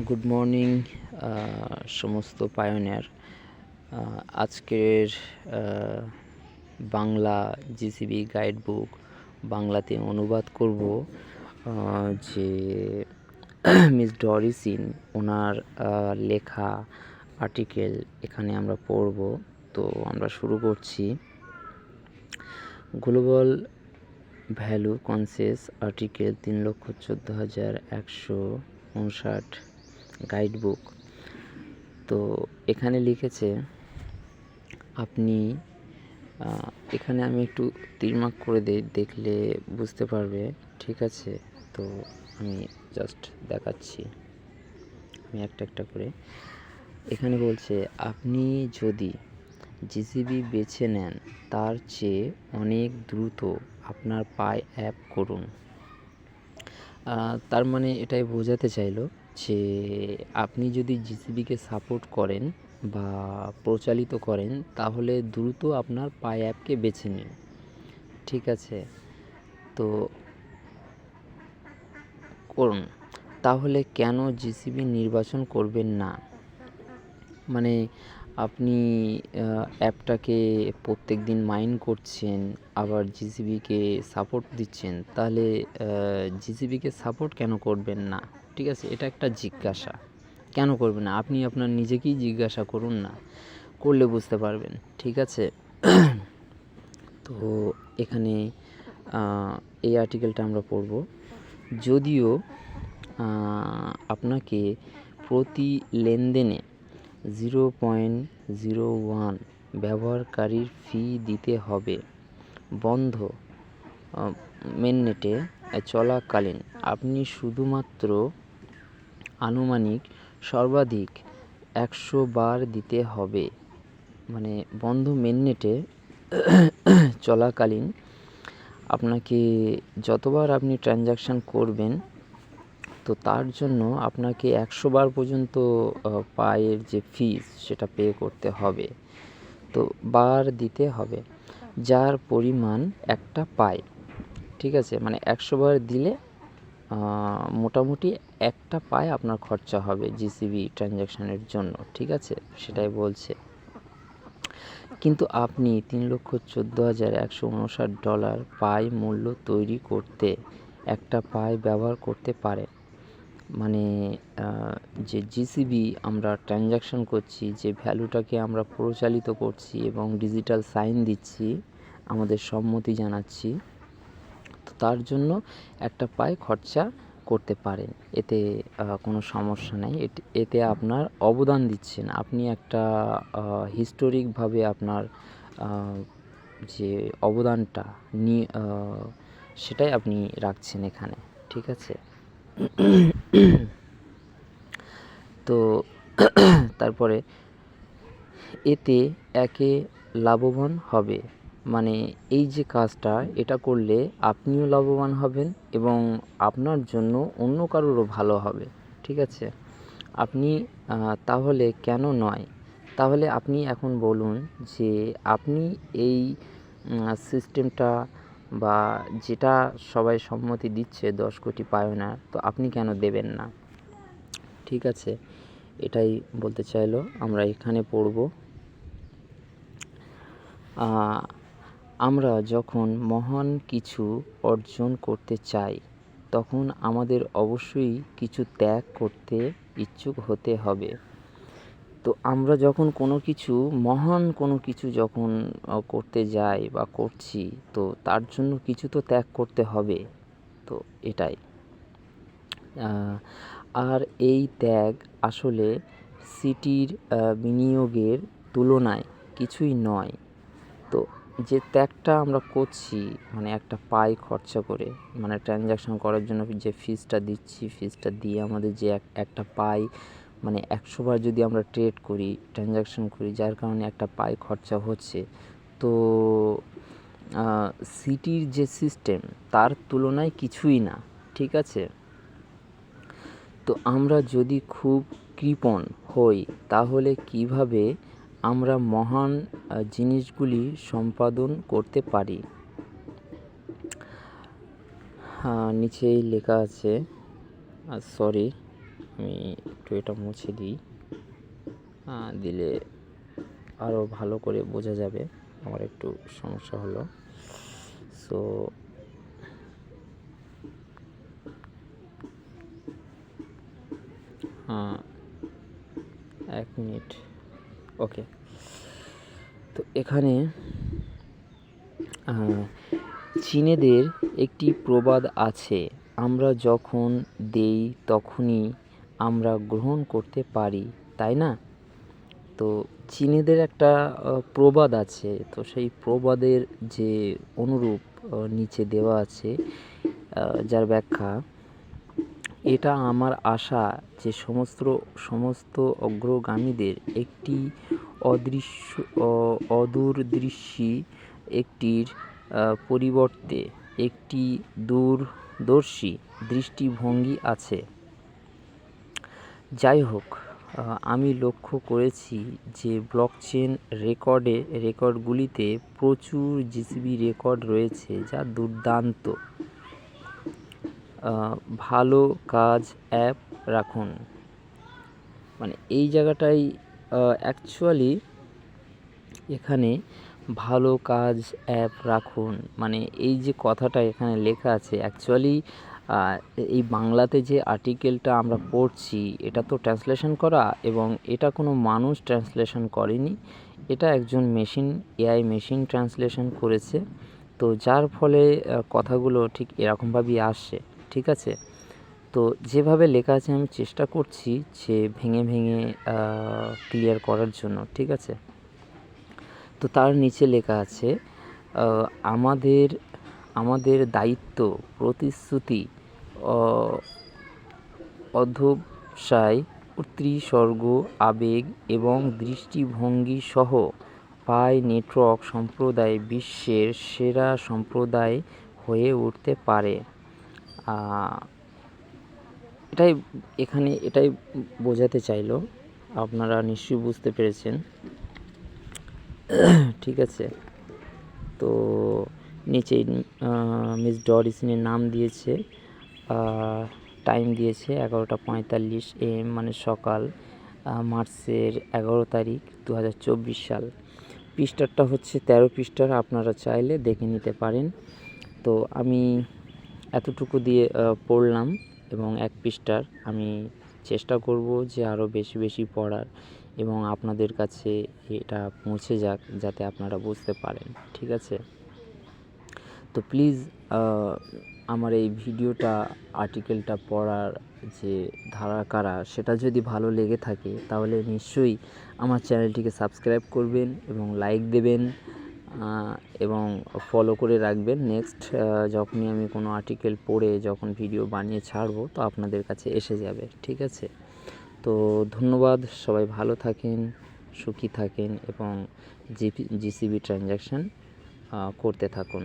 Good morning সমস্ত pioneer. আজকের Bangla JCB guide book বাংলাতে অনুবাদ করব যে মিস ডরিসিন ওনার লেখা আর্টিকেল এখানে আমরা পড়ব। তো আমরা শুরু করছি। Global value concise article 3,14,159 guide book. তো এখানে লিখেছে, আপনি এখানে আমি একটু তিরমার্ক করে দেখলে বুঝতে পারবে, ঠিক আছে? তো আমি জাস্ট দেখাচ্ছি, আমি একটা করে। এখানে বলছে, আপনি যদি জিসিবি বেছে নেন তার চেয়ে অনেক দ্রুত আপনার পাই অ্যাপ করুন। তার মানে এটাই বোঝাতে চাইলো যে আপনি যদি জিসিবিকে সাপোর্ট করেন বা প্রচালিত করেন তাহলে দ্রুত আপনার পাই অ্যাপকে বেছে নিন, ঠিক আছে? তো করুন। তাহলে কেন জিসিবি নির্বাচন করবেন না? মানে আপনি অ্যাপটাকে প্রত্যেক দিন মাইন করছেন, আবার জিসিবিকে সাপোর্ট দিচ্ছেন, তাহলে জিসিবিকে সাপোর্ট কেন করবেন না? ঠিক আছে, এটা একটা জিজ্ঞাসা। কেন করবেন না আপনি আপনার নিজেকেই জিজ্ঞাসা করুন না, করলে বুঝতে পারবেন, ঠিক আছে? তো এখানে এই আর্টিকেলটা আমরা পড়ব। যদিও আপনাকে প্রতি লেনদেনে 0.01 ব্যবহারকারীর ফি দিতে হবে। বন্ধ মেননেটে চলাকালীন আপনি শুধুমাত্র আনুমানিক সর্বাধিক 100 বার দিতে হবে। মানে বন্ধ মেননেটে চলাকালীন আপনাকে যতবার আপনি ট্রানজাকশান করবেন, তো তার জন্য আপনাকে 100 বার পর্যন্ত পায়ের যে ফিস সেটা পে করতে হবে। তো বার দিতে হবে, যার পরিমাণ একটা পাই, ঠিক আছে? মানে 100 বার দিলে মোটামুটি একটা পাই আপনার খরচা হবে জিসিবি ট্রানজ্যাকশানের জন্য, ঠিক আছে? সেটাই বলছে। কিন্তু আপনি $3,14,159 পাই মূল্য তৈরি করতে একটা পাই ব্যবহার করতে পারেন। মানে যে জিসিবি আমরা ট্রানজ্যাকশান করছি, যে ভ্যালুটাকে আমরা প্রচালিত করছি এবং ডিজিটাল সাইন দিচ্ছি, আমাদের সম্মতি জানাচ্ছি, তো তার জন্য একটা পাই খরচা করতে পারেন। এতে কোনো সমস্যা নেই। এতে আপনার অবদান দিচ্ছেন, আপনি একটা হিস্টোরিকভাবে আপনার যে অবদানটা সেটাই আপনি রাখছেন এখানে, ঠিক আছে? তো তারপরে এতে একে লাভবান হবে। মানে এই যে কাজটা, এটা করলে আপনিও লাভবান হবেন এবং আপনার জন্য অন্য কারোরও ভালো হবে, ঠিক আছে? আপনি তাহলে কেন নয়? তাহলে আপনি এখন বলুন যে আপনি এই সিস্টেমটা বা যেটা সবাই সম্মতি দিচ্ছে 10 কোটি পায়োনিয়ার, তো আপনি কেন দেবেন না? ঠিক আছে, এটাই বলতে চাইলো। আমরা এখানে পড়ব। আমরা যখন মহান কিছু অর্জন করতে চাই তখন আমাদের অবশ্যই কিছু ত্যাগ করতে ইচ্ছুক হতে হবে। তো আমরা যখন মহান কোনো কিছু যখন করতে যাই বা করছি, তো তার জন্য কিছু তো ত্যাগ করতে হবে। তো এটাই। আর এই ত্যাগ আসলে সিটির বিনিয়োগের তুলনায় কিছুই নয়। তো যে ত্যাগটা আমরা করছি, মানে একটা পাই খরচা করে, মানে ট্রানজ্যাকশান করার জন্য যে ফিসটা দিচ্ছি, ফিসটা দিয়ে আমাদের যে একটা পাই, মানে 100 বার যদি আমরা ট্রেড করি, ট্রানজ্যাকশান করি, যার কারণে একটা পাই খরচা হচ্ছে, তো সিটির যে সিস্টেম তার তুলনায় কিছুই না, ঠিক আছে? তো আমরা যদি খুব কৃপণ হই তাহলে কিভাবে আমরা মহান জিনিসগুলি সম্পাদন করতে পারি? নিচেই লেখা আছে, সরি আমি একটু এটা মুছে দিই, দিলে আরও ভালো করে বোঝা যাবে। আমার একটু সমস্যা হলো, সো এক মিনিট। ওকে, তো এখানে চীনেদের একটি প্রবাদ আছে, আমরা যখন দেই তখনই আমরা গ্রহণ করতে পারি, তাই না? তো চীনেদের একটা প্রবাদ আছে, তো সেই প্রবাদের যে অনুরূপ নিচে দেওয়া আছে, যার ব্যাখ্যা, এটা আমার আশা যে সমস্ত অগ্রগামীদের একটি অদূরদৃষ্টি একটির পরিবর্তে একটি দূরদর্শী দৃষ্টিভঙ্গি আছে। যাই হোক, আমি লক্ষ্য করেছি যে ব্লকচেন রেকর্ডগুলিতে প্রচুর জিসিবি রেকর্ড রয়েছে যা দুর্দান্ত। ভালো কাজ অ্যাপ রাখুন, মানে এই জায়গাটাই অ্যাকচুয়ালি এখানে ভালো কাজ অ্যাপ রাখুন, মানে এই যে কথাটা এখানে লেখা আছে, অ্যাকচুয়ালি এই বাংলাতে যে আর্টিকেলটা আমরা পড়ছি এটা তো ট্রান্সলেশন করা, এবং এটা কোনো মানুষ ট্রান্সলেশন করেনি, এটা একজন এআই মেশিন ট্রান্সলেশন করেছে। তো যার ফলে কথাগুলো ঠিক এরকমভাবেই আসছে, ঠিক আছে? তো যেভাবে লেখা আছে আমি চেষ্টা করছি যে ভেঙে ক্লিয়ার করার জন্য, ঠিক আছে? তো তার নিচে লেখা আছে, আমাদের দায়িত্ব, প্রতিশ্রুতি, অধ্যবসায়, উৎসর্গ, আবেগ এবং দৃষ্টিভঙ্গি সহ পাই নেটওয়ার্ক সম্প্রদায় বিশ্বের সেরা সম্প্রদায় হয়ে উঠতে পারে। এটাই বোঝাতে চাইলো, আপনারা নিশ্চয়ই বুঝতে পেরেছেন, ঠিক আছে? তো নিচে মিস ডরিসিনের নাম দিয়েছে, টাইম দিয়েছে 11:45 AM, মানে সকাল, মার্চের 11 তারিখ 2024 সাল। পৃষ্ঠাটা হচ্ছে 13 পৃষ্ঠার, আপনারা চাইলে দেখে নিতে পারেন। তো আমি এতটুকু দিয়ে পড়লাম, এবং 1 পৃষ্ঠার আমি চেষ্টা করব যে আরও বেশি পড়ার, এবং আপনাদের কাছে এটা পৌঁছে যাক যাতে আপনারা বুঝতে পারেন, ঠিক আছে? তো প্লিজ আমার এই ভিডিওটা, আর্টিকেলটা পড়ার যে ধারা সেটা যদি ভালো লেগে থাকে তাহলে নিশ্চয়ই আমার চ্যানেলটিকে সাবস্ক্রাইব করবেন এবং লাইক দেবেন, এবং ফলো করে রাখবেন। নেক্সট যখনই আমি কোনো আর্টিকেল পড়ে যখন ভিডিও বানিয়ে ছাড়বো তো আপনাদের কাছে এসে যাবে, ঠিক আছে? তো ধন্যবাদ, সবাই ভালো থাকেন, সুখী থাকেন, এবং জিসিবি ট্রানজ্যাকশান করতে থাকুন।